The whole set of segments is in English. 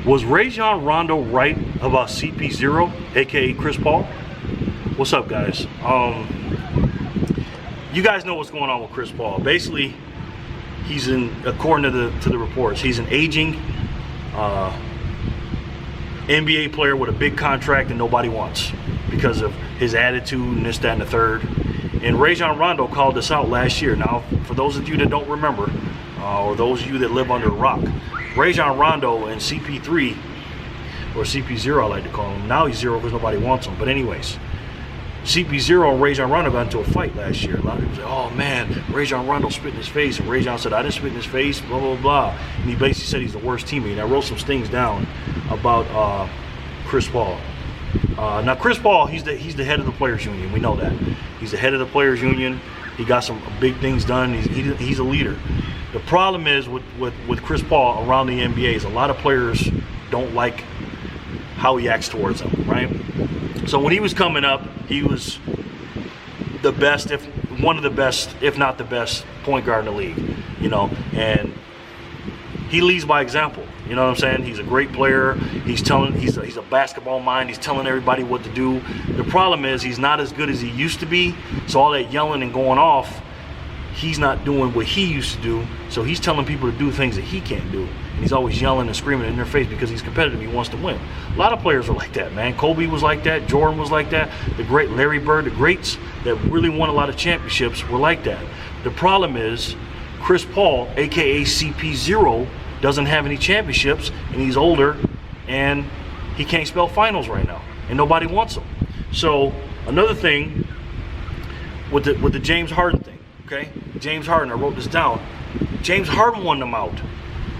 Was Rajon Rondo right about CP0, aka Chris Paul? What's up, guys? You guys know what's going on with Chris Paul. Basically, he's according to the reports, he's an aging NBA player with a big contract that nobody wants because of his attitude and this, that, and the third. And Rajon Rondo called this out last year. Now, for those of you that don't remember, or those of you that live under a rock, Rajon Rondo and CP3, or CP0 I like to call him, now he's zero because nobody wants him, but anyways, CP0 and Rajon Rondo got into a fight last year. A lot of people say, oh man, Rajon Rondo spit in his face, and Rajon said, I didn't spit in his face, blah, blah, blah. And he basically said he's the worst teammate. And I wrote some things down about Chris Paul. Now Chris Paul, he's the head of the Players Union. We know that. He's the head of the Players Union. He got some big things done. He's a leader. The problem is with Chris Paul around the NBA is a lot of players don't like how he acts towards them, right? So when he was coming up, he was the best, if one of the best, if not the best point guard in the league, you know, and he leads by example. You know what I'm saying? He's a great player. He's a basketball mind. He's telling everybody what to do. The problem is he's not as good as he used to be. So all that yelling and going off, he's not doing what he used to do. So he's telling people to do things that he can't do. And he's always yelling and screaming in their face because he's competitive. He wants to win. A lot of players are like that, man. Kobe was like that. Jordan was like that. The great Larry Bird, the greats that really won a lot of championships were like that. The problem is Chris Paul, aka CP0, doesn't have any championships, and he's older, and he can't spell finals right now, and nobody wants him. So another thing with the James Harden thing, okay? James Harden, I wrote this down. James Harden won them out.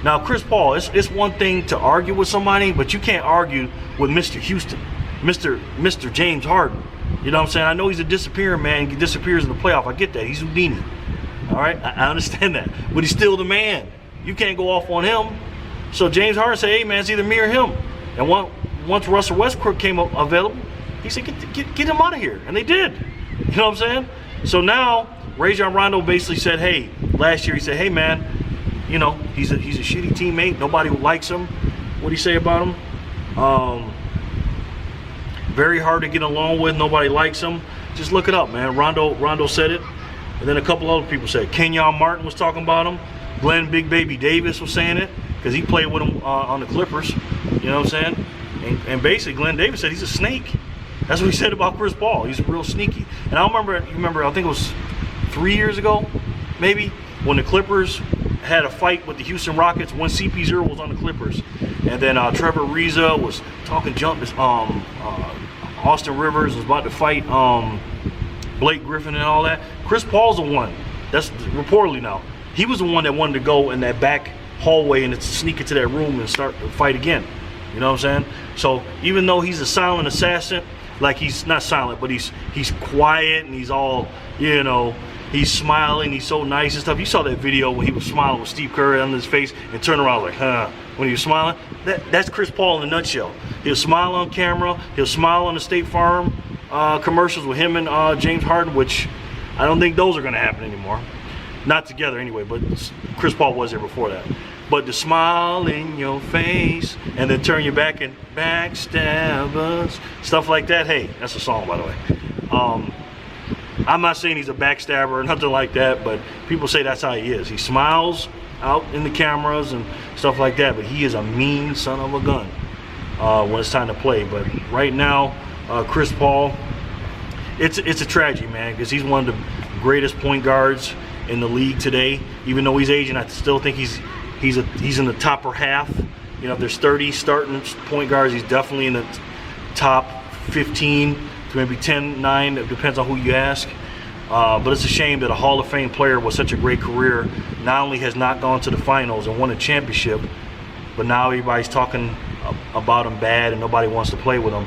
Now Chris Paul, it's one thing to argue with somebody, but you can't argue with Mr. Houston, Mr. James Harden. You know what I'm saying? I know he's a disappearing man. He disappears in the playoff. I get that. He's Houdini. All right, I understand that, but he's still the man. You can't go off on him. So James Harden said, hey man, it's either me or him. And once Russell Westbrook came available, he said, get him out of here. And they did. You know what I'm saying? So now Rajon Rondo basically said, hey, last year he said, hey man, you know, he's a shitty teammate. Nobody likes him. What do you say about him? Very hard to get along with. Nobody likes him. Just look it up, man. Rondo said it. And then a couple other people said it. Kenyon Martin was talking about him. Glenn Big Baby Davis was saying it because he played with him on the Clippers. You know what I'm saying? And basically Glenn Davis said he's a snake. That's what he said about Chris Paul. He's real sneaky. And I remember, I think it was 3 years ago, maybe, when the Clippers had a fight with the Houston Rockets when CP0 was on the Clippers. And then Trevor Ariza was talking junk. Austin Rivers was about to fight Blake Griffin and all that. Chris Paul's the one. That's reportedly now. He was the one that wanted to go in that back hallway and sneak into that room and start the fight again. You know what I'm saying? So even though he's a silent assassin, like he's not silent, but he's quiet and he's all, you know, he's smiling, he's so nice and stuff. You saw that video when he was smiling with Steve Curry on his face and turned around like, huh, when he was smiling. That's Chris Paul in a nutshell. He'll smile on camera, he'll smile on the State Farm commercials with him and James Harden, which I don't think those are going to happen anymore. Not together anyway, but Chris Paul was there before that. But the smile in your face and then turn your back and backstabbers, stuff like that. Hey, that's a song, by the way. I'm not saying he's a backstabber or nothing like that, but people say that's how he is. He smiles out in the cameras and stuff like that, but he is a mean son of a gun when it's time to play. But right now, Chris Paul, it's a tragedy, man, because he's one of the greatest point guards in the league today. Even though he's aging, I still think he's in the top half. You know, if there's 30 starting point guards, he's definitely in the top 15 to maybe 10, 9. It depends on who you ask. But it's a shame that a Hall of Fame player with such a great career not only has not gone to the finals and won a championship, but now everybody's talking about him bad and nobody wants to play with him.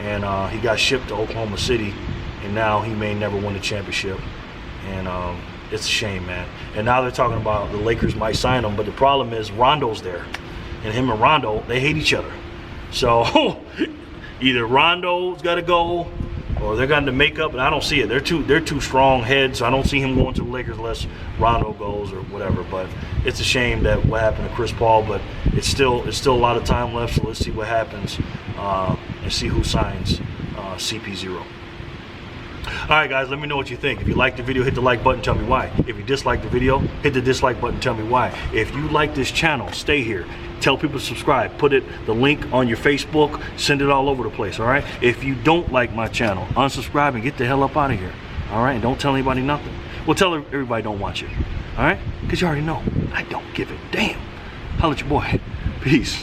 And he got shipped to Oklahoma City, and now he may never win a championship. And it's a shame, man. And now they're talking about the Lakers might sign him, but the problem is Rondo's there. And him and Rondo, they hate each other. So either Rondo's got to go or they're going to make up, and I don't see it. They're too strong heads, so I don't see him going to the Lakers unless Rondo goes. goes or whatever. But it's a shame that what happened to Chris Paul, but it's still a lot of time left, so let's see what happens and see who signs CP0. Alright guys, let me know what you think. If you like the video, hit the like button, tell me why. If you dislike the video, hit the dislike button, tell me why. If you like this channel, stay here. Tell people to subscribe. Put the link on your Facebook. Send it all over the place, alright? If you don't like my channel, unsubscribe and get the hell up out of here. Alright? And don't tell anybody nothing. Well, tell everybody don't want you. Alright? Because you already know. I don't give a damn. Holla at your boy. Peace.